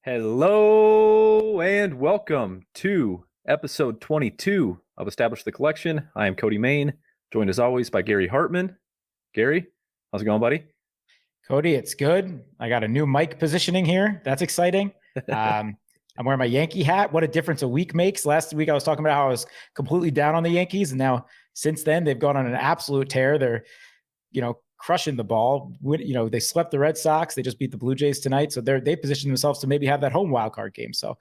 Hello and welcome to episode 22 of Establish the Collection. I am Cody Main, joined as always by Gary Hartman. Gary, how's it going, buddy? Cody, it's good. I got a new mic positioning here. That's exciting. I'm wearing my Yankee hat. What a difference a week makes. Last week I was talking about how I was completely down on the Yankees, and now since then they've gone on an absolute tear. They're, crushing the ball. They swept the Red Sox. They just beat the Blue Jays tonight, so they positioned themselves to maybe have that home wild card game. So,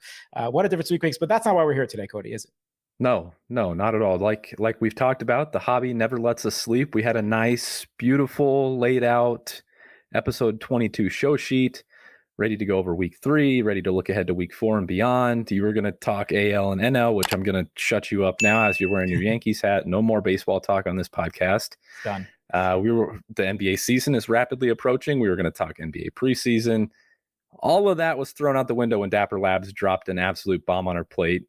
what a difference a week makes. But that's not why we're here today, Cody, is it? No, not at all. Like we've talked about, the hobby never lets us sleep. We had a nice, beautiful, laid out episode 22 show sheet, ready to go over week 3, ready to look ahead to week 4 and beyond. You were going to talk AL and NL, which I'm going to shut you up now as you're wearing your Yankees hat. No more baseball talk on this podcast. Done. The NBA season is rapidly approaching. We were going to talk NBA preseason. All of that was thrown out the window when Dapper Labs dropped an absolute bomb on our plate.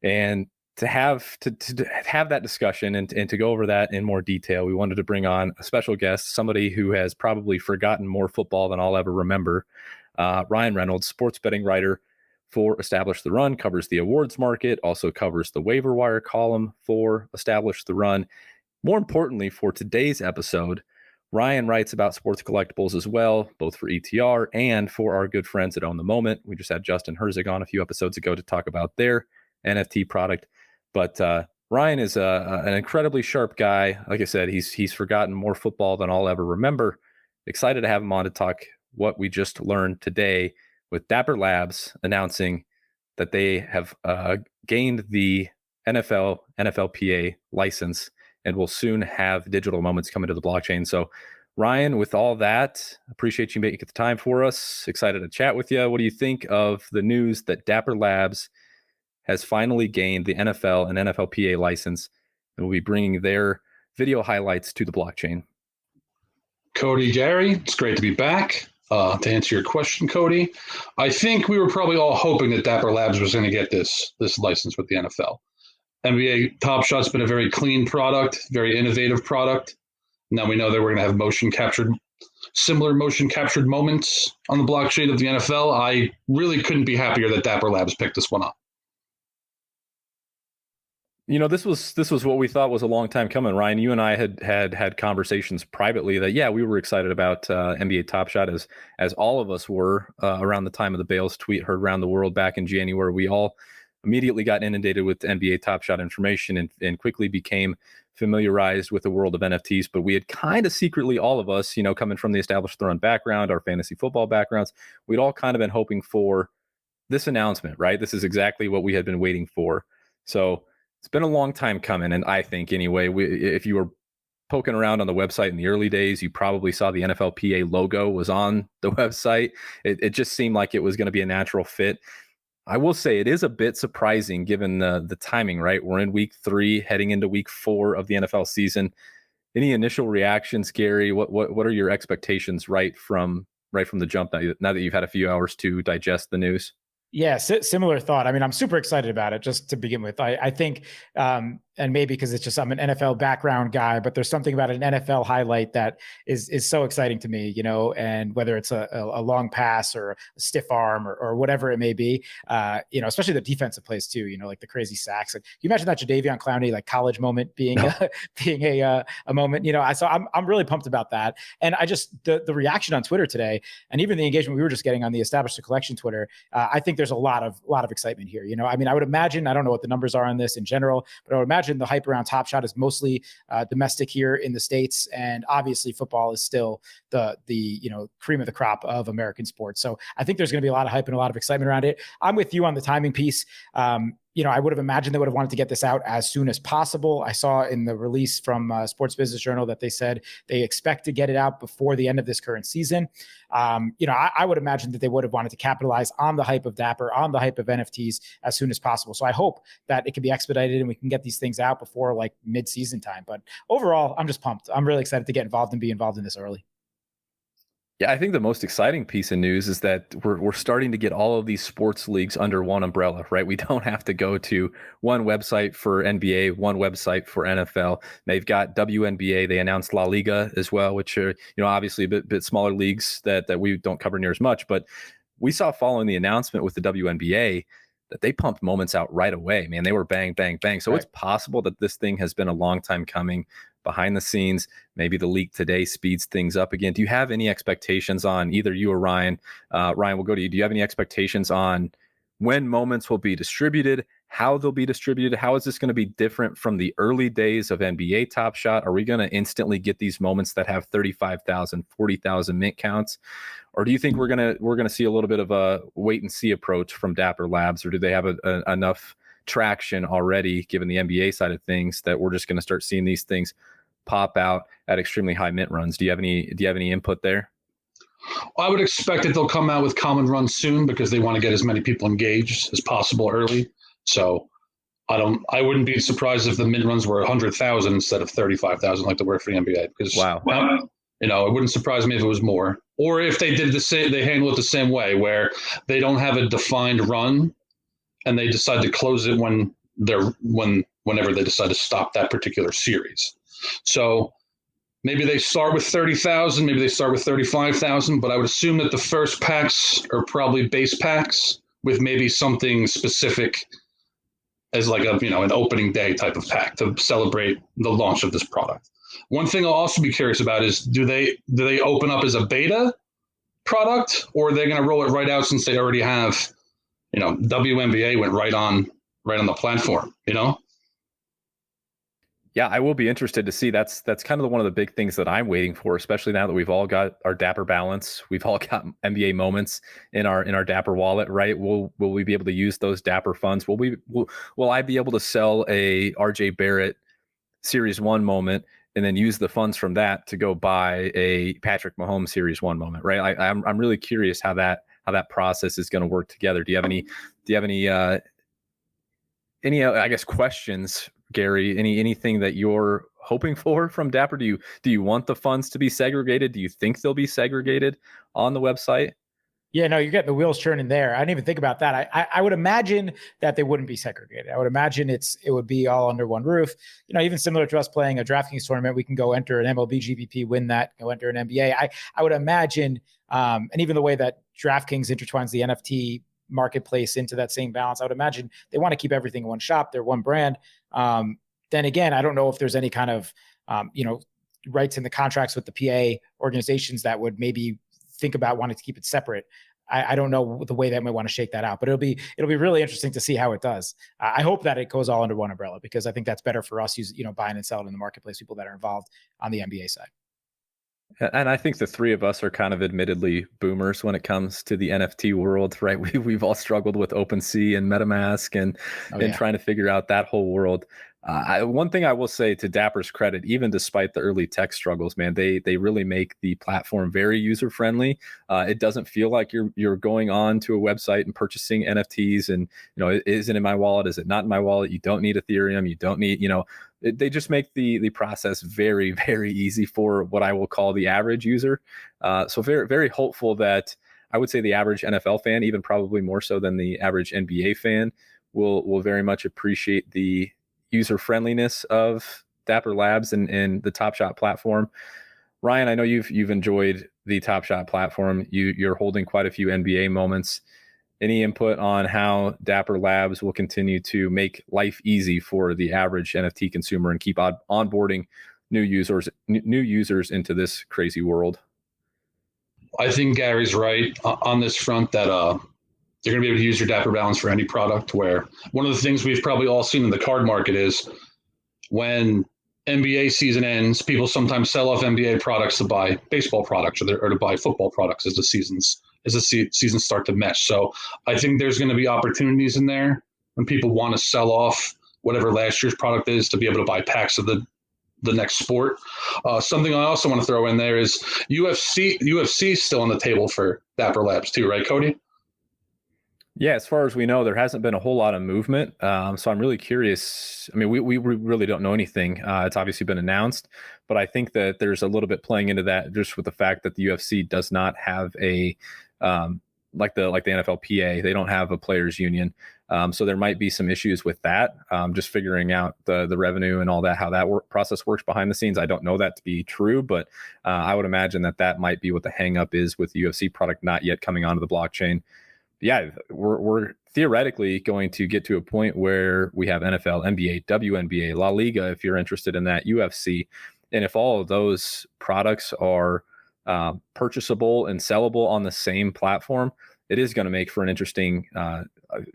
And to have that discussion and to go over that in more detail, we wanted to bring on a special guest, somebody who has probably forgotten more football than I'll ever remember. Ryan Reynolds, sports betting writer for Establish the Run, covers the awards market, also covers the waiver wire column for Establish the Run. More importantly, for today's episode, Ryan writes about sports collectibles as well, both for ETR and for our good friends at Own the Moment. We just had Justin Herzig on a few episodes ago to talk about their NFT product. But Ryan is an incredibly sharp guy. Like I said, he's forgotten more football than I'll ever remember. Excited to have him on to talk what we just learned today with Dapper Labs announcing that they have gained the NFL NFLPA license and will soon have digital moments coming to the blockchain. So, Ryan, with all that, appreciate you making the time for us. Excited to chat with you. What do you think of the news that Dapper Labs has finally gained the NFL and NFLPA license and will be bringing their video highlights to the blockchain? Cody, Gary, it's great to be back. To answer your question, Cody, I think we were probably all hoping that Dapper Labs was going to get this license with the NFL. NBA Top Shot's been a very clean product, very innovative product. Now we know that we're going to have similar motion captured moments on the blockchain of the NFL. I really couldn't be happier that Dapper Labs picked this one up. This was what we thought was a long time coming, Ryan. You and I had conversations privately that, yeah, we were excited about NBA Top Shot as all of us were around the time of the Bales tweet heard around the world back in January. We all immediately got inundated with NBA Top Shot information and quickly became familiarized with the world of NFTs. But we had kind of secretly, all of us, coming from the Established the Run background, our fantasy football backgrounds, we'd all kind of been hoping for this announcement, right? This is exactly what we had been waiting for. So it's been a long time coming. And I think anyway, if you were poking around on the website in the early days, you probably saw the NFLPA logo was on the website. It just seemed like it was going to be a natural fit. I will say it is a bit surprising given the timing, right? We're in week 3, heading into week 4 of the NFL season. Any initial reactions, Gary? What are your expectations right from the jump now that you've had a few hours to digest the news? Yeah, similar thought. I mean, I'm super excited about it just to begin with. I think, and maybe because it's just I'm an NFL background guy, but there's something about an NFL highlight that is so exciting to me, and whether it's a long pass or a stiff arm or whatever it may be, especially the defensive plays too, like the crazy sacks. Like, can you imagine that Jadeveon Clowney like college moment being a moment? I'm really pumped about that. And I just the reaction on Twitter today, and even the engagement we were just getting on the Establish the Collection Twitter, I think there's a lot of excitement here. I would imagine, I don't know what the numbers are on this in general, but I would imagine the hype around Top Shot is mostly domestic here in the States, and obviously football is still the cream of the crop of American sports. So I think there's going to be a lot of hype and a lot of excitement around it. I'm with you on the timing piece. I would have imagined they would have wanted to get this out as soon as possible. I saw in the release from Sports Business Journal that they said they expect to get it out before the end of this current season. I would imagine that they would have wanted to capitalize on the hype of Dapper, on the hype of NFTs as soon as possible. So I hope that it can be expedited and we can get these things out before like mid-season time. But overall, I'm just pumped. I'm really excited to get involved and be involved in this early. Yeah, I think the most exciting piece of news is that we're starting to get all of these sports leagues under one umbrella, right? We don't have to go to one website for NBA, one website for NFL. They've got WNBA. They announced La Liga as well, which are obviously a bit smaller leagues that we don't cover near as much. But we saw following the announcement with the WNBA that they pumped moments out right away, man. They were bang, bang, bang. So It's possible that this thing has been a long time coming behind the scenes. Maybe the leak today speeds things up again. Do you have any expectations on, either you or Ryan? Ryan, we'll go to you. Do you have any expectations on when moments will be distributed, how they'll be distributed? How is this going to be different from the early days of NBA Top Shot? Are we going to instantly get these moments that have 35,000, 40,000 mint counts? Or do you think we're gonna see a little bit of a wait and see approach from Dapper Labs, or do they have enough traction already, given the NBA side of things, that we're just going to start seeing these things pop out at extremely high mint runs? Do you have any input there? I would expect that they'll come out with common runs soon because they want to get as many people engaged as possible early. So I wouldn't be surprised if the mint runs were 100,000 instead of 35,000 like they were for the NBA. Because wow. It wouldn't surprise me if it was more, or if they did the same. They handle it the same way, where they don't have a defined run, and they decide to close it whenever they decide to stop that particular series. So maybe they start with 30,000, maybe they start with 35,000, but I would assume that the first packs are probably base packs with maybe something specific as like an opening day type of pack to celebrate the launch of this product. One thing I'll also be curious about is do they open up as a beta product, or are they going to roll it right out since they already have, WNBA went right on the platform, Yeah, I will be interested to see. That's kind of one of the big things that I'm waiting for, especially now that we've all got our Dapper balance. We've all got NBA moments in our Dapper wallet, right? Will we be able to use those Dapper funds? Will I be able to sell a RJ Barrett Series 1 moment and then use the funds from that to go buy a Patrick Mahomes Series 1 moment, right? I'm really curious how that process is going to work together. Do you have any I guess questions, Gary? Anything that you're hoping for from Dapper? Do you want the funds to be segregated? Do you think they'll be segregated on the website? Yeah, no, you're getting the wheels turning there. I didn't even think about that. I would imagine that they wouldn't be segregated. I would imagine it would be all under one roof. Even similar to us playing a DraftKings tournament, we can go enter an MLB GPP, win that, go enter an NBA. I would imagine, and even the way that DraftKings intertwines the NFT marketplace into that same balance, I would imagine they want to keep everything in one shop. They're one brand. Then again, I don't know if there's any kind of, rights in the contracts with the PA organizations that would maybe think about wanting to keep it separate. I don't know the way that might want to shake that out, but it'll be really interesting to see how it does. I hope that it goes all under one umbrella, because I think that's better for us, buying and selling in the marketplace, people that are involved on the NBA side. And I think the three of us are kind of admittedly boomers when it comes to the NFT world, right? We've all struggled with OpenSea and MetaMask and trying to figure out that whole world. One thing I will say to Dapper's credit, even despite the early tech struggles, man, they really make the platform very user friendly. It doesn't feel like you're going on to a website and purchasing NFTs and, is it in my wallet? Is it not in my wallet? You don't need Ethereum. You don't need, they just make the process very, very easy for what I will call the average user. So very, very hopeful that I would say the average NFL fan, even probably more so than the average NBA fan, will very much appreciate the user friendliness of Dapper Labs and the Top Shot platform. Ryan, I know you've enjoyed the Top Shot platform. You're holding quite a few NBA moments. Any input on how Dapper Labs will continue to make life easy for the average NFT consumer and keep onboarding new users into this crazy world? I think Gary's right on this front that you're going to be able to use your Dapper balance for any product. Where one of the things we've probably all seen in the card market is when NBA season ends, people sometimes sell off NBA products to buy baseball products or to buy football products as the seasons start to mesh. So I think there's going to be opportunities in there when people want to sell off whatever last year's product is to be able to buy packs of the next sport. Something I also want to throw in there is UFC is still on the table for Dapper Labs too, right, Cody? Yeah, as far as we know, there hasn't been a whole lot of movement. So I'm really curious. I mean, we really don't know anything. It's obviously been announced, but I think that there's a little bit playing into that just with the fact that the UFC does not have a like the NFLPA. They don't have a players union. So there might be some issues with that. Just figuring out the revenue and all that, how that process works behind the scenes. I don't know that to be true, but I would imagine that might be what the hang up is with the UFC product not yet coming onto the blockchain. Yeah, we're theoretically going to get to a point where we have NFL, NBA, WNBA, La Liga, if you're interested in that, UFC. And if all of those products are purchasable and sellable on the same platform, it is going to make for an interesting,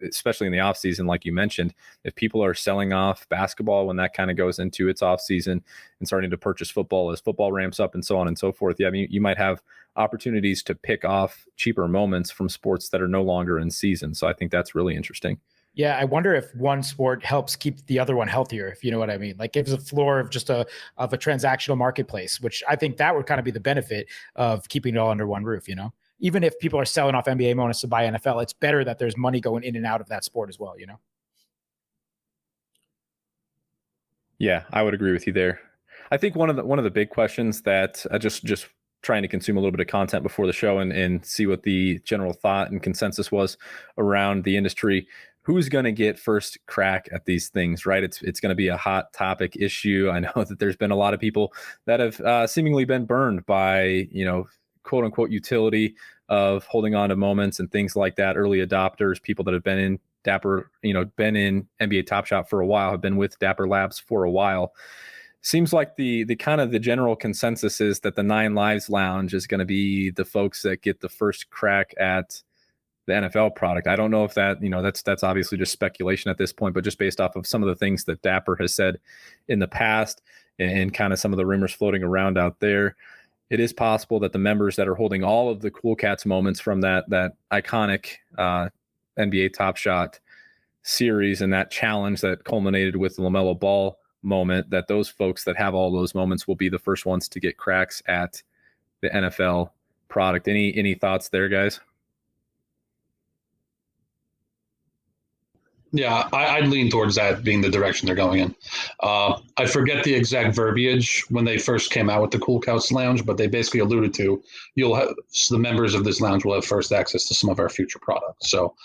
especially in the off season, like you mentioned, if people are selling off basketball when that kind of goes into its off season and starting to purchase football as football ramps up and so on and so forth. Yeah, I mean, you might have opportunities to pick off cheaper moments from sports that are no longer in season. So I think that's really interesting. Yeah, I wonder if one sport helps keep the other one healthier, if you know what I mean. Like gives a floor of just a transactional marketplace, which I think that would kind of be the benefit of keeping it all under one roof, you know? Even if people are selling off NBA moments to buy NFL, it's better that there's money going in and out of that sport as well, you know? Yeah, I would agree with you there. I think one of the big questions that just trying to consume a little bit of content before the show and see what the general thought and consensus was around the industry. Who's going to get first crack at these things, right? It's going to be a hot topic issue. I know that there's been a lot of people that have seemingly been burned by, quote unquote utility of holding on to moments and things like that. Early adopters, people that have been in Dapper, been in NBA Top Shot for a while, have been with Dapper Labs for a while. Seems like the kind of the general consensus is that the 9 Lives Lounge is going to be the folks that get the first crack at the NFL product. I don't know if that, that's obviously just speculation at this point, but just based off of some of the things that Dapper has said in the past and kind of some of the rumors floating around out there, it is possible that the members that are holding all of the Cool Cats moments from that iconic NBA Top Shot series and that challenge that culminated with the LaMelo Ball moment, that those folks that have all those moments will be the first ones to get cracks at the NFL product. Any thoughts there, guys? Yeah, I'd lean towards that being the direction they're going in. I forget the exact verbiage when they first came out with the Cool Cats Lounge, but they basically alluded to the members of this lounge will have first access to some of our future products. So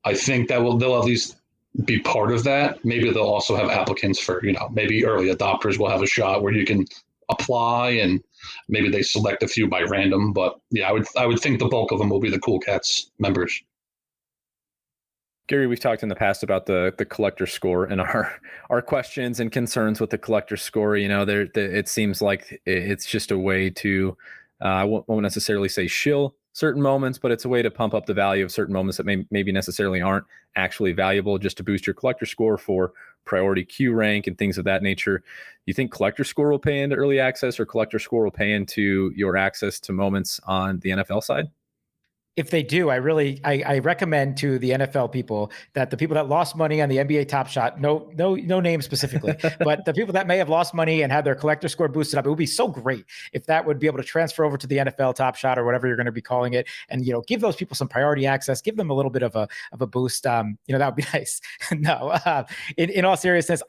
I think that they'll at least be part of that. Maybe they'll also have applicants for, maybe early adopters will have a shot where you can apply and maybe they select a few by random. But yeah, I would think the bulk of them will be the Cool Cats members. Gary, we've talked in the past about the collector score and our questions and concerns with the collector score. It seems like it's just a way to, I won't necessarily say shill certain moments, but it's a way to pump up the value of certain moments that maybe necessarily aren't actually valuable, just to boost your collector score for priority queue rank and things of that nature. You think collector score will pay into early access, or collector score will pay into your access to moments on the NFL side? If they do, I recommend to the NFL people that the people that lost money on the NBA Top Shot, no name specifically, but the people that may have lost money and had their collector score boosted up, it would be so great if that would be able to transfer over to the NFL Top Shot or whatever you're going to be calling it, and give those people some priority access, give them a little bit of a boost. That would be nice. No, in all seriousness,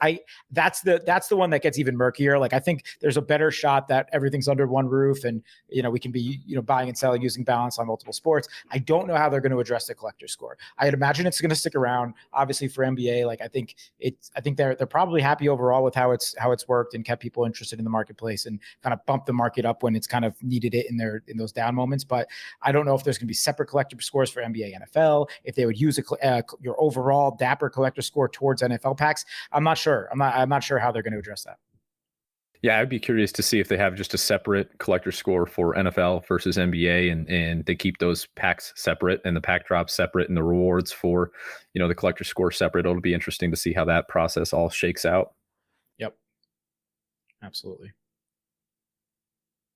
that's the one that gets even murkier. Like I think there's a better shot that everything's under one roof, and we can be buying and selling using balance on multiple sports. I don't know how they're going to address the collector score. I'd imagine it's going to stick around. Obviously, for NBA, like I think they're probably happy overall with how it's worked and kept people interested in the marketplace and kind of bumped the market up when it's kind of needed it in those down moments. But I don't know if there's going to be separate collector scores for NBA, NFL. If they would use your overall Dapper collector score towards NFL packs, I'm not sure. I'm not sure how they're going to address that. Yeah, I'd be curious to see if they have just a separate collector score for NFL versus NBA, and they keep those packs separate and the pack drops separate and the rewards for, the collector score separate. It'll be interesting to see how that process all shakes out. Yep. Absolutely.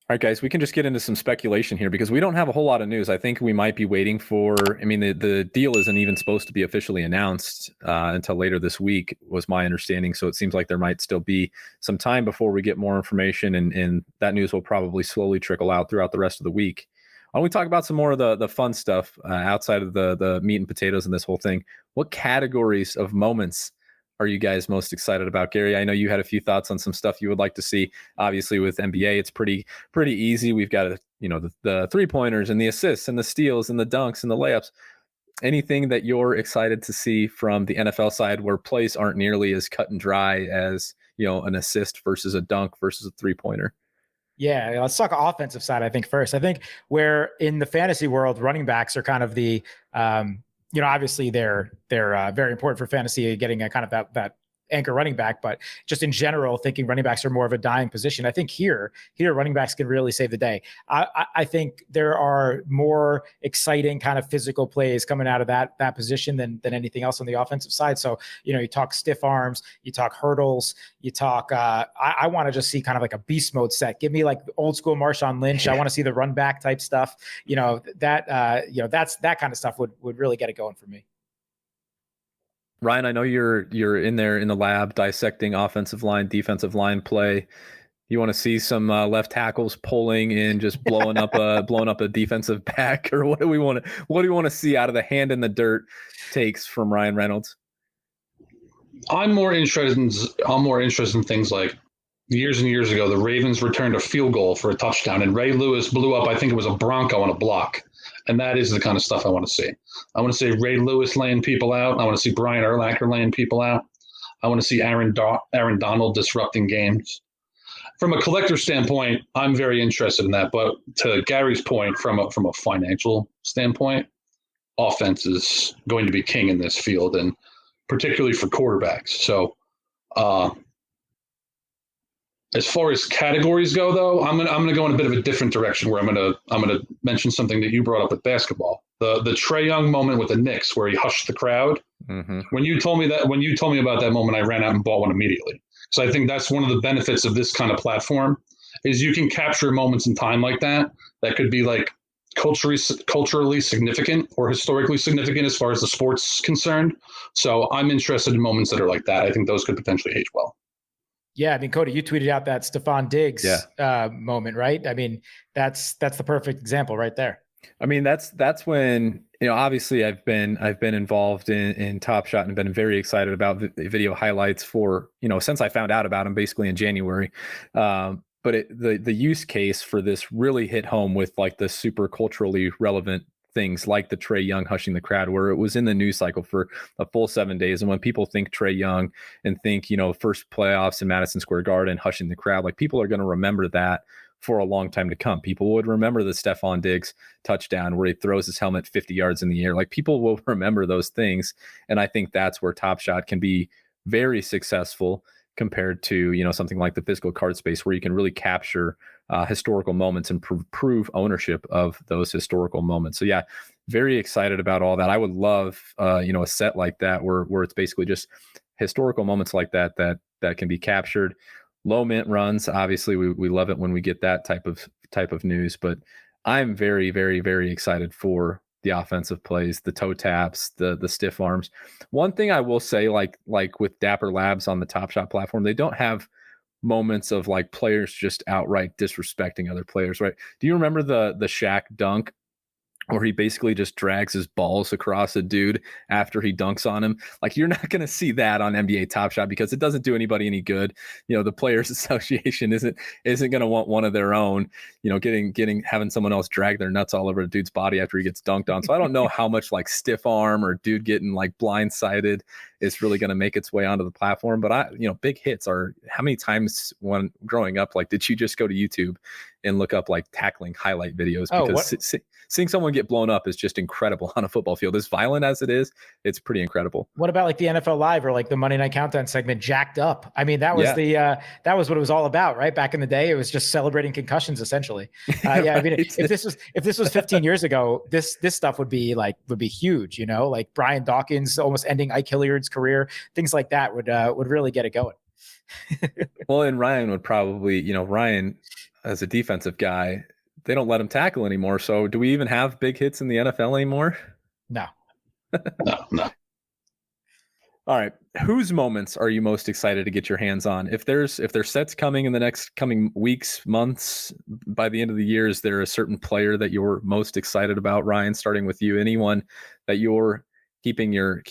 All right, guys, we can just get into some speculation here because we don't have a whole lot of news. I think we might be waiting for, the deal isn't even supposed to be officially announced until later this week, was my understanding. So it seems like there might still be some time before we get more information, and that news will probably slowly trickle out throughout the rest of the week. Why don't we talk about some more of the fun stuff outside of the meat and potatoes and this whole thing? What categories of moments are you guys most excited about? Gary, I know you had a few thoughts on some stuff you would like to see. Obviously, with NBA, it's pretty easy. We've got the 3-pointers and the assists and the steals and the dunks and the layups. Anything that you're excited to see from the NFL side where plays aren't nearly as cut and dry as an assist versus a dunk versus a 3-pointer? Yeah, let's talk offensive side. I think first. I think where in the fantasy world, running backs are kind of the obviously they're very important for fantasy, getting a kind of that anchor running back, but just in general, thinking running backs are more of a dying position. I think here running backs can really save the day. I think there are more exciting kind of physical plays coming out of that position than anything else on the offensive side. So, you talk stiff arms, you talk hurdles, you talk, I want to just see kind of like a beast mode set. Give me like old school Marshawn Lynch. I want to see the run back type stuff. That kind of stuff would really get it going for me. Ryan, I know you're in there in the lab dissecting offensive line, defensive line play. You want to see some left tackles pulling and just blowing up a defensive back, or what do we want to see out of the hand in the dirt takes from Ryan Reynolds? I'm more interested in things like years and years ago, the Ravens returned a field goal for a touchdown, and Ray Lewis blew up. I think it was a Bronco on a block. And that is the kind of stuff I want to see. I want to see Ray Lewis laying people out. I want to see Brian Urlacher laying people out. I want to see Aaron Donald disrupting games. From a collector standpoint, I'm very interested in that. But to Gary's point, from a financial standpoint, offense is going to be king in this field, and particularly for quarterbacks. So as far as categories go, though, I'm gonna go in a bit of a different direction, where I'm gonna mention something that you brought up with basketball. The Trae Young moment with the Knicks, where he hushed the crowd. Mm-hmm. When you told me about that moment, I ran out and bought one immediately. So I think that's one of the benefits of this kind of platform, is you can capture moments in time like that could be like culturally significant or historically significant as far as the sport's concerned. So I'm interested in moments that are like that. I think those could potentially age well. Yeah, I mean, Cody, you tweeted out that Stephon Diggs moment, right? I mean, that's the perfect example right there. I mean, that's when, obviously I've been involved in Top Shot and been very excited about the video highlights for, since I found out about them basically in January. But the use case for this really hit home with like the super culturally relevant things like the Trae Young hushing the crowd, where it was in the news cycle for a full 7 days. And when people think Trae Young and think, first playoffs in Madison Square Garden, hushing the crowd, like people are going to remember that for a long time to come. People would remember the Stephon Diggs touchdown where he throws his helmet 50 yards in the air. Like people will remember those things. And I think that's where Top Shot can be very successful compared to, something like the physical card space, where you can really capture historical moments and prove ownership of those historical moments. So yeah, very excited about all that. I would love, a set like that where it's basically just historical moments like that can be captured. Low mint runs, obviously we love it when we get that type of news, but I'm very, very, very excited for the offensive plays, the toe taps, the stiff arms. One thing I will say, like with Dapper Labs on the Top Shot platform, they don't have moments of like players just outright disrespecting other players, right? Do you remember the Shaq dunk where he basically just drags his balls across a dude after he dunks on him? Like, you're not going to see that on NBA Top Shot because it doesn't do anybody any good. The Players Association isn't going to want one of their own, having someone else drag their nuts all over a dude's body after he gets dunked on. So I don't know how much like stiff arm or dude getting like blindsided is really going to make its way onto the platform. But big hits are, how many times when growing up, like, did you just go to YouTube and look up like tackling highlight videos? Because seeing someone get blown up is just incredible on a football field. As violent as it is, it's pretty incredible. What about like the NFL Live or like the Monday Night Countdown segment, Jacked Up? I mean, that was that was what it was all about, right? Back in the day, it was just celebrating concussions, essentially. Right. I mean, if this was 15 years ago, this stuff would be huge. Like Brian Dawkins almost ending Ike Hilliard's career, things like that would really get it going. Well, and Ryan would probably, Ryan as a defensive guy, they don't let him tackle anymore. So do we even have big hits in the NFL anymore? No. No. All right. Whose moments are you most excited to get your hands on? If there's sets coming in the next coming weeks, months, by the end of the year, is there a certain player that you're most excited about, Ryan, starting with you? Anyone that you're keeping your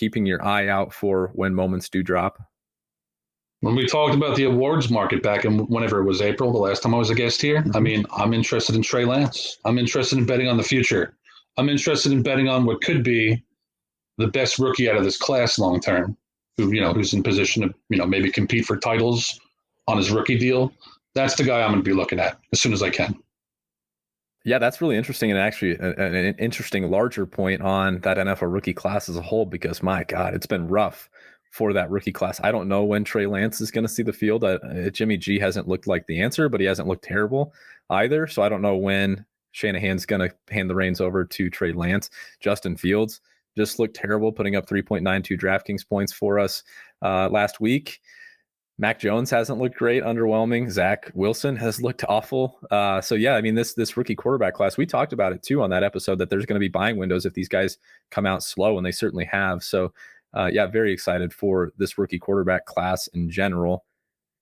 eye out for when moments do drop? When we talked about the awards market back in whenever it was April, the last time I was a guest here, I mean, I'm interested in Trey Lance. I'm interested in betting on the future. I'm interested in betting on what could be the best rookie out of this class long term, who's in position to, maybe compete for titles on his rookie deal. That's the guy I'm going to be looking at as soon as I can. Yeah, that's really interesting, and actually an interesting larger point on that NFL rookie class as a whole, because my God, it's been rough for that rookie class. I don't know when Trey Lance is going to see the field. Jimmy G hasn't looked like the answer, but he hasn't looked terrible either. So I don't know when Shanahan's going to hand the reins over to Trey Lance. Justin Fields just looked terrible, putting up 3.92 DraftKings points for us last week. Mac Jones hasn't looked great, underwhelming. Zach Wilson has looked awful. So yeah, I mean, this rookie quarterback class, we talked about it too on that episode, that there's going to be buying windows if these guys come out slow, and they certainly have. So yeah, very excited for this rookie quarterback class in general.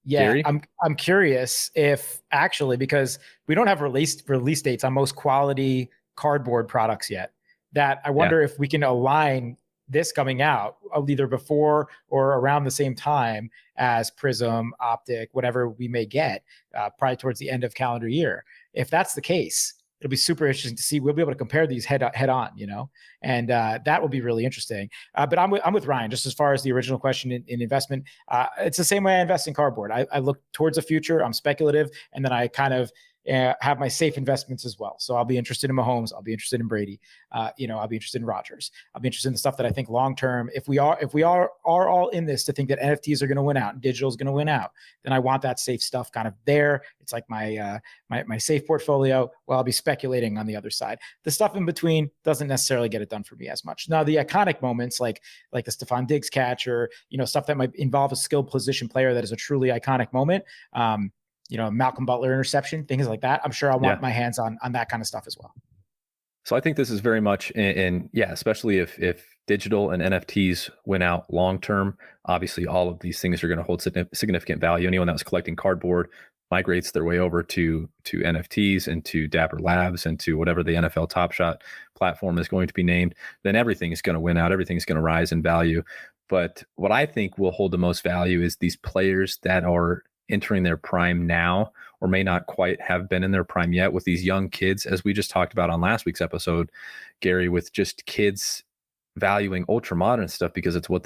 Yeah, Gary? I'm curious if actually, because we don't have release dates on most quality cardboard products yet, that I wonder if we can align this coming out either before or around the same time as Prism, Optic, whatever we may get, probably towards the end of calendar year. If that's the case, it'll be super interesting to see. We'll be able to compare these head on, and that will be really interesting. But I'm with Ryan, just as far as the original question in investment. It's the same way I invest in cardboard. I look towards the future. I'm speculative, and then I kind of have my safe investments as well. So I'll be interested in Mahomes. I'll be interested in Brady. I'll be interested in Rodgers. I'll be interested in the stuff that I think long term. If we are all in this to think that NFTs are going to win out and digital is going to win out, then I want that safe stuff kind of there. It's like my safe portfolio. Well, I'll be speculating on the other side. The stuff in between doesn't necessarily get it done for me as much. Now, the iconic moments like the Stephon Diggs catch, or stuff that might involve a skilled position player that is a truly iconic moment. Malcolm Butler interception, things like that. I'm sure I'll want my hands on that kind of stuff as well. So I think this is very much especially if digital and NFTs went out long term. Obviously, all of these things are going to hold significant value. Anyone that was collecting cardboard migrates their way over to NFTs and to Dapper Labs and to whatever the NFL Top Shot platform is going to be named. Then everything is going to win out. Everything's going to rise in value. But what I think will hold the most value is these players that are entering their prime now, or may not quite have been in their prime yet, with these young kids, as we just talked about on last week's episode, Gary, with just kids valuing ultra modern stuff because it's what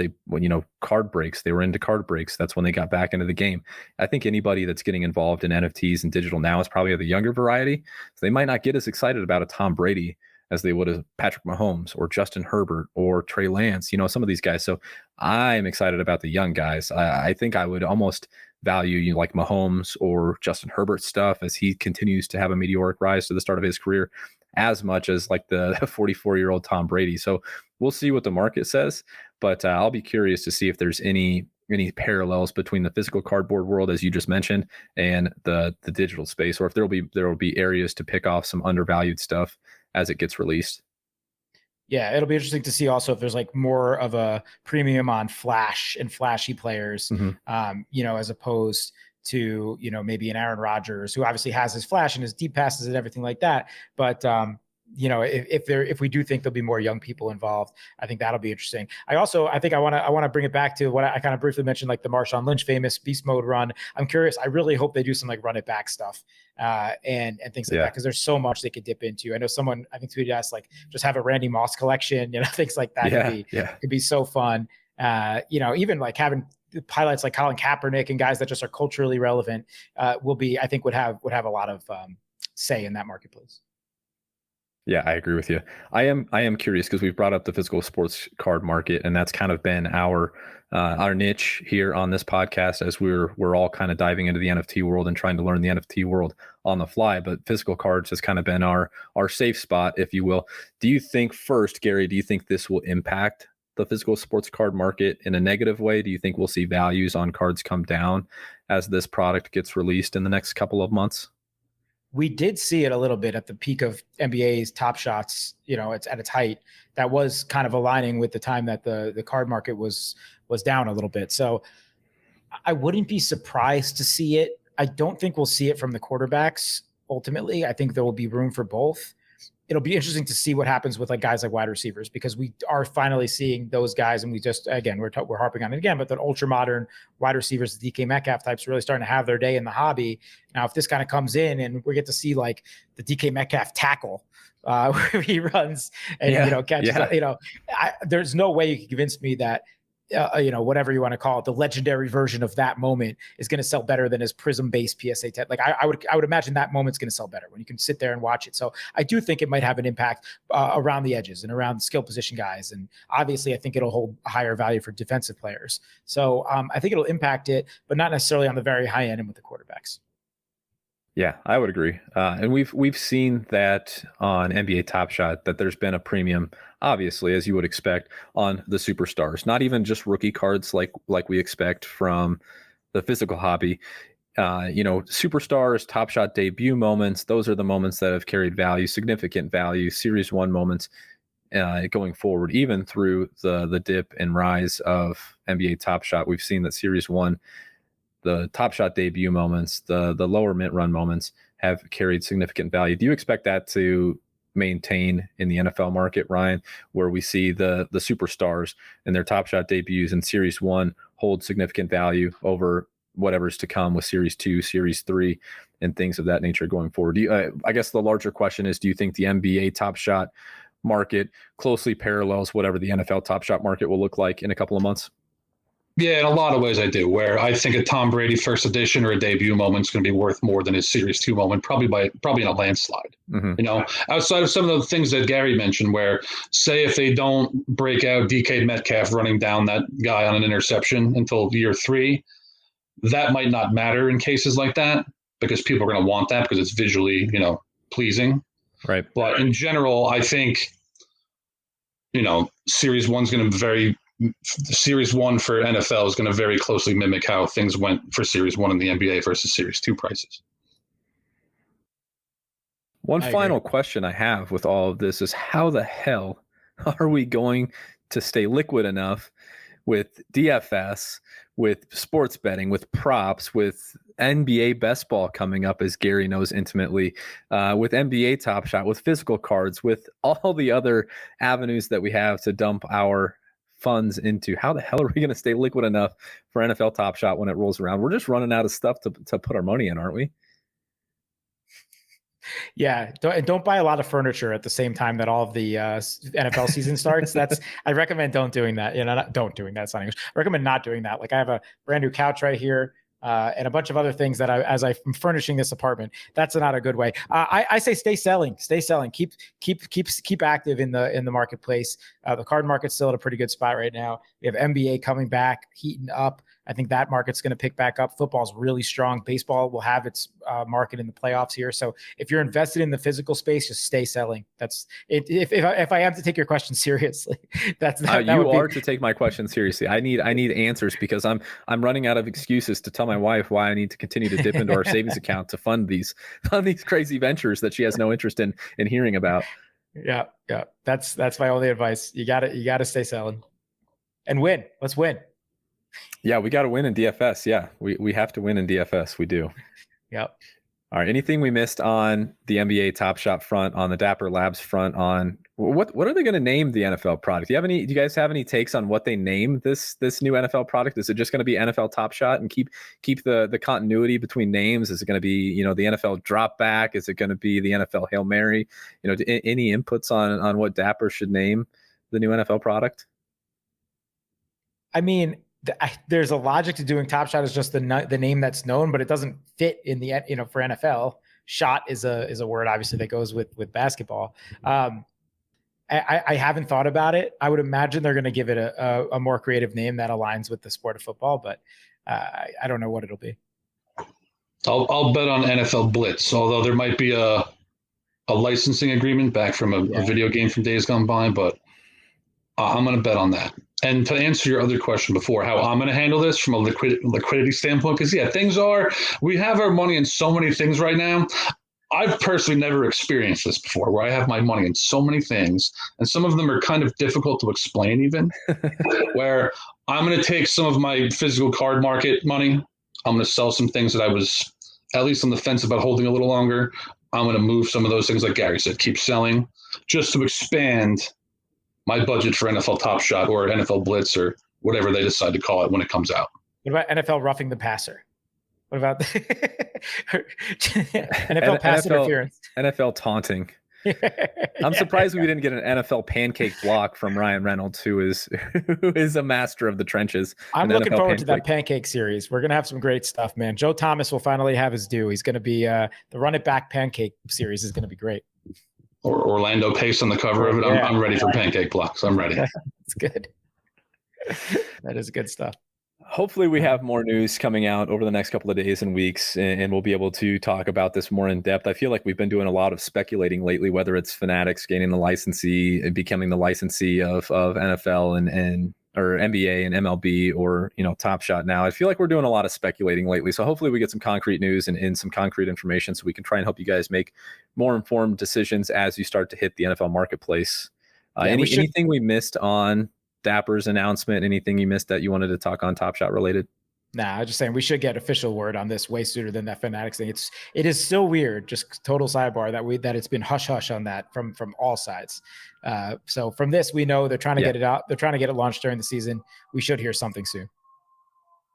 card breaks. They were into card breaks. That's when they got back into the game. I think anybody that's getting involved in NFTs and digital now is probably the younger variety. So they might not get as excited about a Tom Brady as they would have Patrick Mahomes or Justin Herbert or Trey Lance, some of these guys. So I'm excited about the young guys. I think I would almost value like Mahomes or Justin Herbert stuff as he continues to have a meteoric rise to the start of his career, as much as like the 44-year-old Tom Brady. So we'll see what the market says, but I'll be curious to see if there's any parallels between the physical cardboard world, as you just mentioned, and the digital space, or if there will be areas to pick off some undervalued stuff as it gets released. Yeah, it'll be interesting to see also if there's like more of a premium on flash and flashy players, as opposed to, maybe an Aaron Rodgers, who obviously has his flash and his deep passes and everything like that. But, if we do think there'll be more young people involved, I think that'll be interesting. I think I want to bring it back to what I kind of briefly mentioned, like the Marshawn Lynch famous beast mode run. I'm curious. I really hope they do some like run it back stuff and things like that, because there's so much they could dip into. I know someone, I think tweeted us, like, just have a Randy Moss collection, things like that could be so fun. Even like having highlights like Colin Kaepernick and guys that just are culturally relevant I think would have a lot of say in that marketplace. Yeah, I agree with you. I am curious because we've brought up the physical sports card market, and that's kind of been our niche here on this podcast, as we're all kind of diving into the NFT world and trying to learn the NFT world on the fly. But physical cards has kind of been our safe spot, if you will. Do you think Gary, this will impact the physical sports card market in a negative way? Do you think we'll see values on cards come down as this product gets released in the next couple of months? We did see it a little bit at the peak of NBA's Top Shots. It's at its height. That was kind of aligning with the time that the card market was down a little bit. So I wouldn't be surprised to see it. I don't think we'll see it from the quarterbacks. Ultimately, I think there will be room for both. it'll be interesting to see what happens with like guys like wide receivers, because we are finally seeing those guys. And we just, again, we're harping on it again, but the ultra modern wide receivers, the DK Metcalf types, really starting to have their day in the hobby. Now, if this kind of comes in and we get to see like the DK Metcalf tackle, where he runs and, catches, there's no way you can convince me that, whatever you want to call it, the legendary version of that moment is going to sell better than his prism-based PSA 10. Like I would imagine that moment's going to sell better when you can sit there and watch it. So I do think it might have an impact around the edges and around skill position guys. And obviously I think it'll hold a higher value for defensive players. So I think it'll impact it, but not necessarily on the very high end and with the quarterbacks. Yeah, I would agree. And we've seen that on NBA Top Shot, that there's been a premium, obviously, as you would expect, on the superstars. Not even just rookie cards like we expect from the physical hobby. Superstars, Top Shot debut moments, those are the moments that have carried value, significant value, Series 1 moments going forward, even through the dip and rise of NBA Top Shot. We've seen that Series 1, the Top Shot debut moments, the lower mint run moments have carried significant value. Do you expect that to maintain in the NFL market, Ryan, where we see the superstars and their Top Shot debuts in Series 1 hold significant value over whatever's to come with Series 2, Series 3, and things of that nature going forward? I guess the larger question is, do you think the NBA Top Shot market closely parallels whatever the NFL Top Shot market will look like in a couple of months? Yeah, in a lot of ways I do, where I think a Tom Brady first edition or a debut moment is going to be worth more than his Series 2 moment, probably in a landslide. Mm-hmm. Outside of some of the things that Gary mentioned, where say if they don't break out DK Metcalf running down that guy on an interception until year 3, that might not matter in cases like that, because people are going to want that because it's visually, pleasing. Right. But in general, I think, Series 1's going to Series 1 for NFL is going to very closely mimic how things went for Series 1 in the NBA versus Series 2 prices. One final question I have with all of this is, how the hell are we going to stay liquid enough with DFS, with sports betting, with props, with NBA best ball coming up, as Gary knows intimately, with NBA Top Shot, with physical cards, with all the other avenues that we have to dump our funds into? How the hell are we going to stay liquid enough for NFL Top Shot when it rolls around? We're just running out of stuff to put our money in, aren't we? Yeah, don't buy a lot of furniture at the same time that all of the NFL season starts. I recommend don't doing that. Don't doing that. It's not English. I recommend not doing that. Like, I have a brand new couch right here. And a bunch of other things that as I'm furnishing this apartment, that's not a good way. I say stay selling, keep active in the marketplace. The card market's still at a pretty good spot right now. We have NBA coming back, heating up. I think that market's going to pick back up. Football's really strong. Baseball will have its market in the playoffs here. So if you're invested in the physical space, just stay selling. That's it. If I have to take your question seriously, that you are to take my question seriously. I need answers, because I'm running out of excuses to tell my wife why I need to continue to dip into our savings account to fund these crazy ventures that she has no interest in hearing about. Yeah. That's my only advice. You gotta stay selling and win. Let's win. Yeah, we got to win in DFS. Yeah, we have to win in DFS. We do. Yep. All right. Anything we missed on the NBA Top Shot front, on the Dapper Labs front, on what are they going to name the NFL product? Do you guys have any takes on what they name this new NFL product? Is it just going to be NFL Top Shot and keep the continuity between names? Is it going to be, the NFL Drop Back? Is it going to be the NFL Hail Mary? Any inputs on what Dapper should name the new NFL product? I mean, there's a logic to doing Top Shot as just the name that's known, but it doesn't fit in the, for NFL. Shot is a word, obviously, that goes with basketball. I haven't thought about it. I would imagine they're going to give it a more creative name that aligns with the sport of football, but I don't know what it'll be. I'll bet on NFL Blitz, although there might be a licensing agreement back from a video game from days gone by, but I'm going to bet on that. And to answer your other question before, how I'm going to handle this from a liquidity standpoint, because we have our money in so many things right now. I've personally never experienced this before, where I have my money in so many things, and some of them are kind of difficult to explain even, where I'm going to take some of my physical card market money. I'm going to sell some things that I was at least on the fence about holding a little longer. I'm going to move some of those things, like Gary said, keep selling, just to expand my budget for NFL Top Shot or NFL Blitz or whatever they decide to call it when it comes out. What about NFL roughing the passer? What about NFL pass interference? NFL taunting. I'm surprised we didn't get an NFL pancake block from Ryan Reynolds, who is a master of the trenches. I'm looking forward to that pancake series. We're gonna have some great stuff, man. Joe Thomas will finally have his due. He's gonna be the Run It Back pancake series is gonna be great. Or Orlando Pace on the cover of it. I'm ready for pancake blocks. I'm ready. It's good. That is good stuff. Hopefully we have more news coming out over the next couple of days and weeks, and we'll be able to talk about this more in depth. I feel like we've been doing a lot of speculating lately, whether it's Fanatics gaining the licensee and becoming the licensee of NFL and or NBA and MLB, or Top Shot now. I feel like we're doing a lot of speculating lately. So hopefully we get some concrete news and some concrete information so we can try and help you guys make more informed decisions as you start to hit the NFL marketplace. Anything we missed on Dapper's announcement? Anything you missed that you wanted to talk on Top Shot related? Nah, I'm just saying we should get official word on this way sooner than that Fanatics thing. It is so weird, just total sidebar, that it's been hush hush on that from all sides. So from this, we know they're trying to get it out. They're trying to get it launched during the season. We should hear something soon.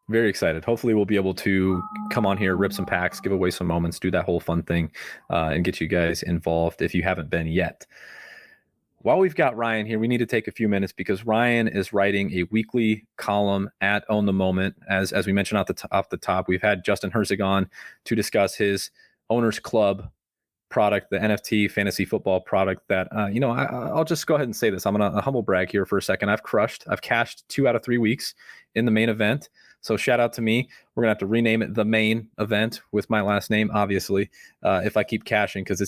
Very excited. Hopefully we'll be able to come on here, rip some packs, give away some moments, do that whole fun thing, and get you guys involved if you haven't been yet. While we've got Ryan here, we need to take a few minutes because Ryan is writing a weekly column at Own the Moment. As we mentioned off the top, we've had Justin Herzig on to discuss his Owners Club product, the NFT fantasy football product that, I'll just go ahead and say this. I'm going to humble brag here for a second. I've cashed 2 out of 3 weeks in the main event. So shout out to me. We're going to have to rename it the main event with my last name, obviously, if I keep cashing, because I'm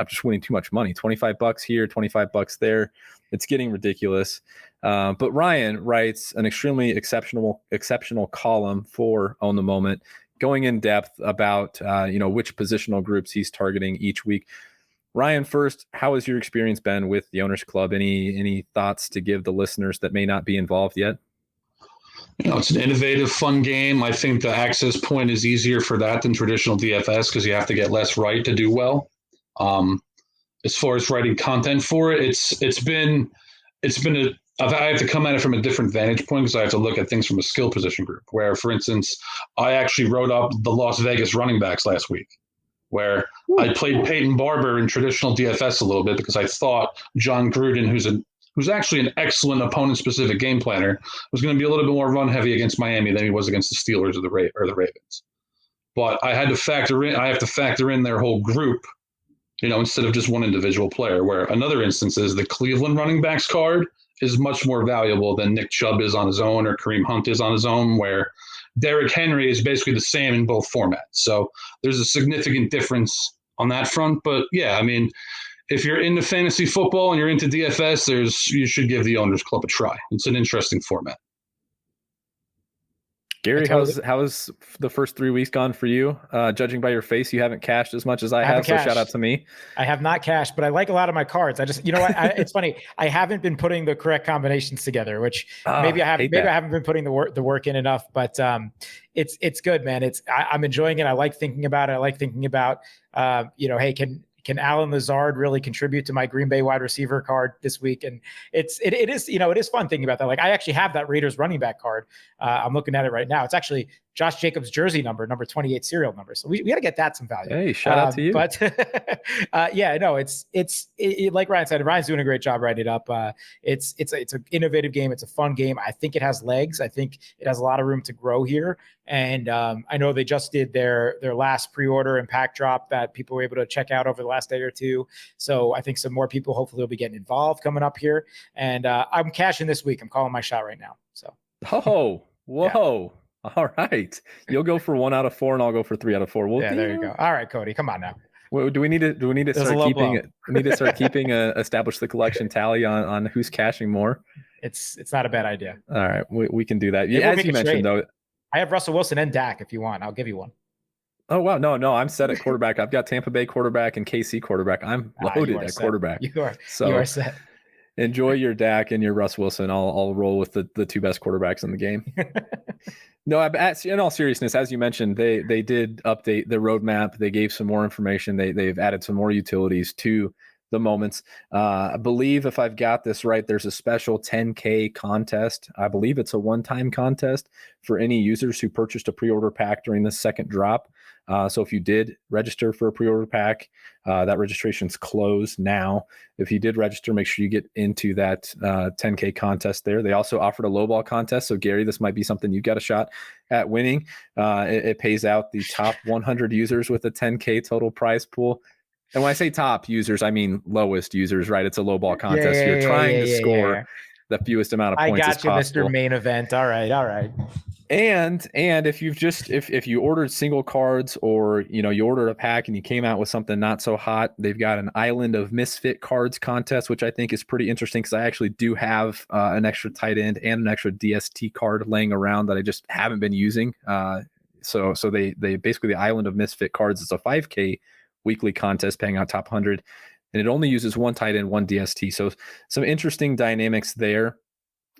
just winning too much money. $25 here, $25 there. It's getting ridiculous. But Ryan writes an extremely exceptional column for Own the Moment, going in depth about, which positional groups he's targeting each week. Ryan, first, how has your experience been with the Owners Club? Any thoughts to give the listeners that may not be involved yet? It's an innovative, fun game. I think the access point is easier for that than traditional DFS because you have to get less right to do well. As far as writing content for it, I have to come at it from a different vantage point because I have to look at things from a skill position group. Where, for instance, I actually wrote up the Las Vegas running backs last week, where I played Peyton Barber in traditional DFS a little bit because I thought John Gruden, who's actually an excellent opponent-specific game planner, was going to be a little bit more run-heavy against Miami than he was against the Steelers or the Ravens. But I have to factor in their whole group, instead of just one individual player. Where another instance is the Cleveland running backs card is much more valuable than Nick Chubb is on his own or Kareem Hunt is on his own, where Derrick Henry is basically the same in both formats. So there's a significant difference on that front. But yeah, if you're into fantasy football and you're into DFS, you should give the Owners Club a try. It's an interesting format. Gary, how's the first 3 weeks gone for you? Judging by your face, you haven't cashed as much as I have, so shout out to me. I have not cashed, but I like a lot of my cards. I just, it's funny. I haven't been putting the correct combinations together, which maybe I haven't been putting the work in enough, but it's good, man. I'm enjoying it. I like thinking about it. I like thinking about, hey, can Alan Lazard really contribute to my Green Bay wide receiver card this week? And it is fun thinking about that. Like, I actually have that Raiders running back card. I'm looking at it right now. It's actually Josh Jacobs' jersey number 28 serial number. So we got to get that some value. Hey, shout out to you. But it's like Ryan said, Ryan's doing a great job writing it up. It's an innovative game. It's a fun game. I think it has legs. I think it has a lot of room to grow here. And I know they just did their last pre-order and pack drop that people were able to check out over the last day or two. So I think some more people hopefully will be getting involved coming up here. And I'm cashing this week. I'm calling my shot right now. So. Oh, whoa. Yeah. All right. You'll go for 1 out of 4 and I'll go for 3 out of 4. There you go. All right, Cody, come on now. Well, do we need to start keeping establish the collection tally on who's cashing more? It's not a bad idea. All right. We can do that. Yeah, as you mentioned though. I have Russell Wilson and Dak if you want. I'll give you one. Oh, wow. No, I'm set at quarterback. I've got Tampa Bay quarterback and KC quarterback. I'm loaded at quarterback. You are set. Enjoy your Dak and your Russ Wilson. I'll roll with the 2 best quarterbacks in the game. No, in all seriousness, as you mentioned, they did update the roadmap. They gave some more information. They've added some more utilities to the moments. I believe, if I've got this right, there's a special 10K contest. I believe it's a one-time contest for any users who purchased a pre-order pack during the second drop. So if you did register for a pre-order pack, that registration's closed now. If you did register, make sure you get into that 10K contest there. They also offered a lowball contest. So Gary, this might be something you've got a shot at winning. It pays out the top 100 users with a 10K total prize pool. And when I say top users, I mean lowest users, right? It's a lowball contest. You're trying to score the fewest amount of points as possible. I got you, Mr. Main Event. All right. And if you've just if you ordered single cards, or you ordered a pack and you came out with something not so hot, they've got an Island of Misfit Cards contest, which I think is pretty interesting because I actually do have an extra tight end and an extra DST card laying around that I just haven't been using. So they basically, the Island of Misfit Cards is a 5K weekly contest paying out top 100, and it only uses one tight end, one DST. So some interesting dynamics there.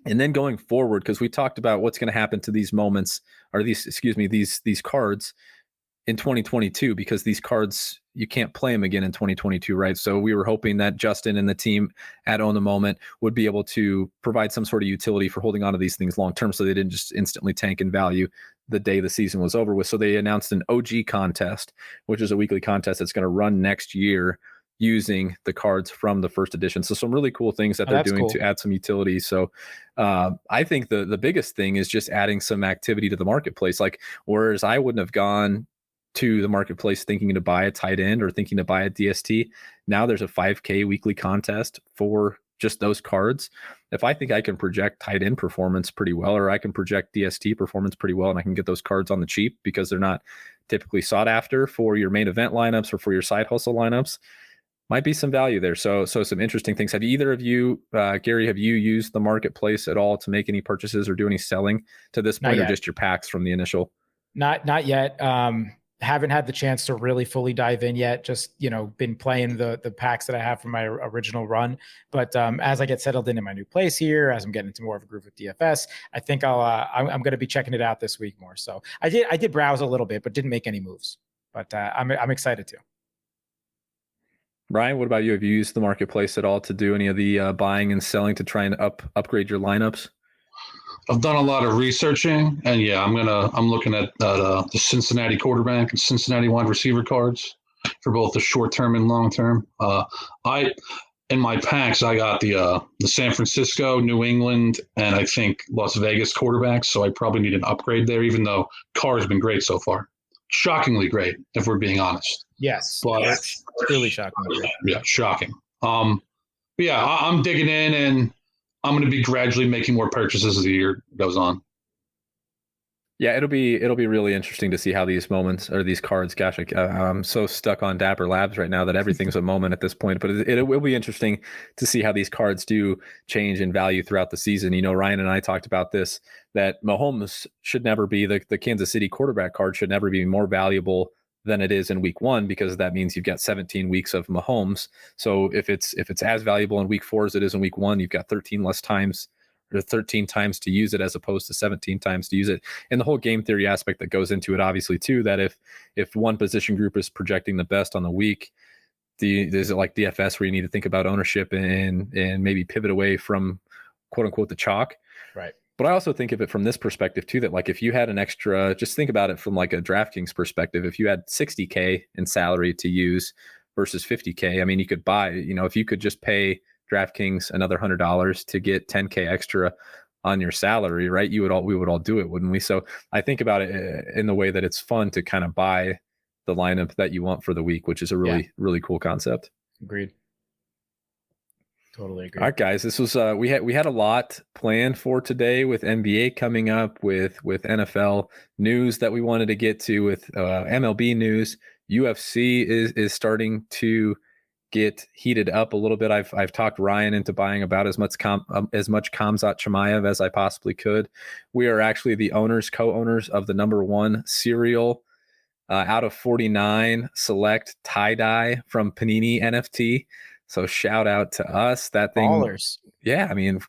And then going forward, because we talked about what's going to happen to these moments, or these cards in 2022, because these cards, you can't play them again in 2022, right? So we were hoping that Justin and the team at Own the Moment would be able to provide some sort of utility for holding on to these things long term, so they didn't just instantly tank in value the day the season was over with. So they announced an OG contest, which is a weekly contest that's going to run next year using the cards from the first edition. So some really cool things that they're doing to add some utility. So I think the biggest thing is just adding some activity to the marketplace. Like, whereas I wouldn't have gone to the marketplace thinking to buy a tight end or thinking to buy a DST, now there's a 5K weekly contest for just those cards. If I think I can project tight end performance pretty well, or I can project DST performance pretty well, and I can get those cards on the cheap because they're not typically sought after for your main event lineups or for your side hustle lineups, might be some value there. So some interesting things. Have either of you, Gary, have you used the marketplace at all to make any purchases or do any selling to this point, or just your packs from the initial? Not yet. Haven't had the chance to really fully dive in yet. Just, been playing the packs that I have from my original run. But as I get settled into my new place here, as I'm getting into more of a groove with DFS, I think I'm going to be checking it out this week more. So I did browse a little bit, but didn't make any moves. But I'm excited to. Ryan, what about you? Have you used the marketplace at all to do any of the buying and selling to try and upgrade your lineups? I've done a lot of researching, and yeah, I'm looking at the Cincinnati quarterback and Cincinnati wide receiver cards for both the short term and long term. In my packs, I got the San Francisco, New England, and I think Las Vegas quarterbacks. So I probably need an upgrade there, even though Carr's been great so far. Shockingly great, if we're being honest. Yes, but really shocking. Yeah, shocking. But yeah, I'm digging in, and I'm going to be gradually making more purchases as the year goes on. Yeah, it'll be really interesting to see how these moments or these cards. Gosh, I'm so stuck on Dapper Labs right now that everything's a moment at this point. But it will be interesting to see how these cards do change in value throughout the season. Ryan and I talked about this, that Mahomes should never be the Kansas City quarterback card should never be more valuable than it is in week 1, because that means you've got 17 weeks of Mahomes. So if it's as valuable in week 4 as it is in week 1, you've got 13 less times, or 13 times to use it as opposed to 17 times to use it. And the whole game theory aspect that goes into it, obviously, too, that if one position group is projecting the best on the week, is it like DFS where you need to think about ownership and maybe pivot away from quote unquote the chalk? Right. But I also think of it from this perspective too, that like if you had an extra, just think about it from like a DraftKings perspective, if you had 60K in salary to use versus 50K, I mean, you could buy, if you could just pay DraftKings another $100 to get 10K extra on your salary, right? We would all do it, wouldn't we? So I think about it in the way that it's fun to kind of buy the lineup that you want for the week, which is a really cool concept. Agreed. Totally agree. All right, guys, this was we had a lot planned for today, with NBA coming up, with NFL news that we wanted to get to, with MLB news. UFC is starting to get heated up a little bit. I've talked Ryan into buying about as much Khamzat Chimaev as I possibly could. We are actually the co-owners of the #1 cereal out of 49 select tie-dye from Panini NFT. So shout out to us. That thing. Ballers. Yeah, I mean,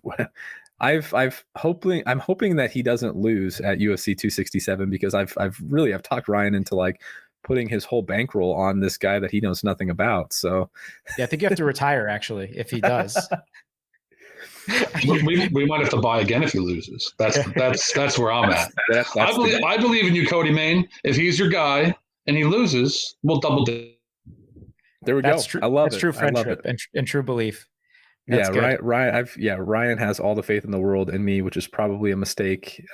I'm hoping that he doesn't lose at UFC 267 because I've talked Ryan into like putting his whole bankroll on this guy that he knows nothing about. So Yeah, I think you have to retire actually if he does. we might have to buy again if he loses. That's where I'm at. I believe in you, Cody Main. If he's your guy and he loses, we'll double dip. There we go. True. I love it. That's true friendship and true belief. That's good. Ryan has all the faith in the world in me, which is probably a mistake.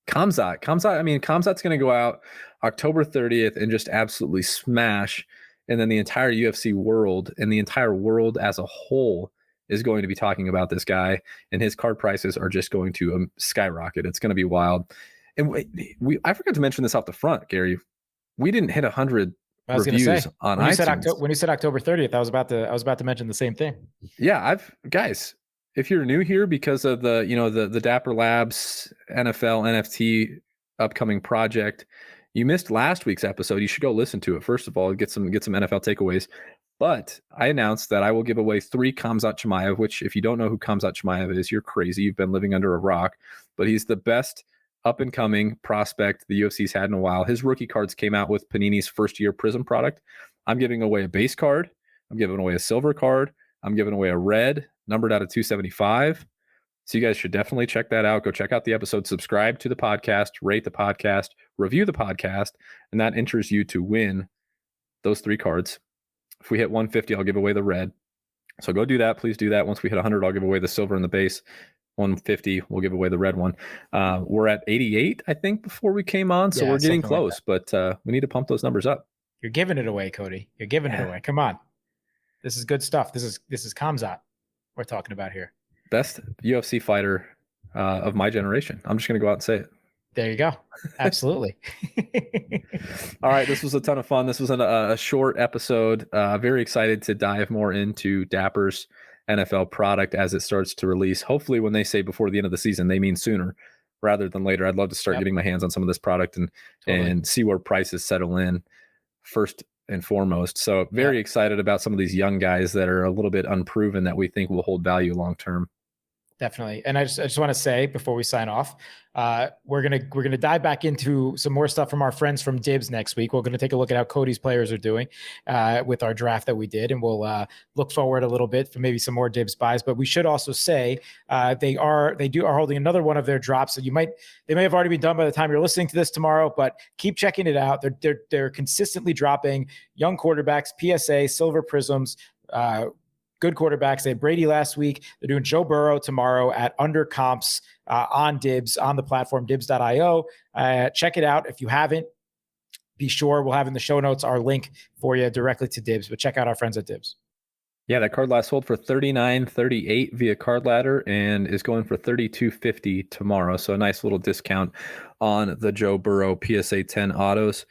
Kamzat's going to go out October 30th and just absolutely smash. And then the entire UFC world and the entire world as a whole is going to be talking about this guy, and his card prices are just going to skyrocket. It's going to be wild. And I forgot to mention this off the front, Gary. We didn't hit 100 reviews on iTunes. When you said October 30th, I was about to mention the same thing. Yeah, guys, if you're new here because of the Dapper Labs NFL NFT upcoming project, you missed last week's episode. You should go listen to it first of all, get some NFL takeaways. But I announced that I will give away 3 Khamzat Chimaev, which if you don't know who Khamzat Chimaev is, you're crazy. You've been living under a rock. But he's the best up-and-coming prospect the UFC's had in a while. His rookie cards came out with Panini's first-year Prism product. I'm giving away a base card. I'm giving away a silver card. I'm giving away a red, numbered out of 275. So you guys should definitely check that out. Go check out the episode, subscribe to the podcast, rate the podcast, review the podcast, and that enters you to win those 3 cards. If we hit 150, I'll give away the red. So go do that. Please do that. Once we hit 100, I'll give away the silver and the base. 150, we'll give away the red one. We're at 88, I think, before we came on. So we're getting close, but we need to pump those numbers up. You're giving it away, Cody. You're giving it away. Come on. This is good stuff. This is Khamzat we're talking about here. Best UFC fighter of my generation. I'm just going to go out and say it. There you go. Absolutely. All right. This was a ton of fun. This was a short episode. Very excited to dive more into Dapper's NFL product as it starts to release. Hopefully when they say before the end of the season, they mean sooner rather than later. I'd love to start getting my hands on some of this product and see where prices settle in first and foremost. So very excited about some of these young guys that are a little bit unproven that we think will hold value long-term. Definitely. And I just want to say before we sign off, we're gonna dive back into some more stuff from our friends from Dibs next week. We're gonna take a look at how Cody's players are doing with our draft that we did, and we'll look forward a little bit for maybe some more Dibs buys. But we should also say they are holding another one of their drops. So they may have already been done by the time you're listening to this tomorrow, but keep checking it out. They're consistently dropping young quarterbacks, PSA, silver prisms, good quarterbacks. They had Brady last week. They're doing Joe Burrow tomorrow at under comps on Dibs on the platform dibs.io. Check it out. If you haven't, be sure we'll have in the show notes our link for you directly to Dibs, but check out our friends at Dibs. Yeah, that card last sold for $39.38 via Card Ladder and is going for $32.50 tomorrow. So a nice little discount on the Joe Burrow PSA 10 autos.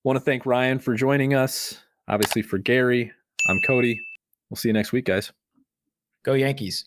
Want to thank Ryan for joining us. Obviously for Gary, I'm Cody. We'll see you next week, guys. Go Yankees.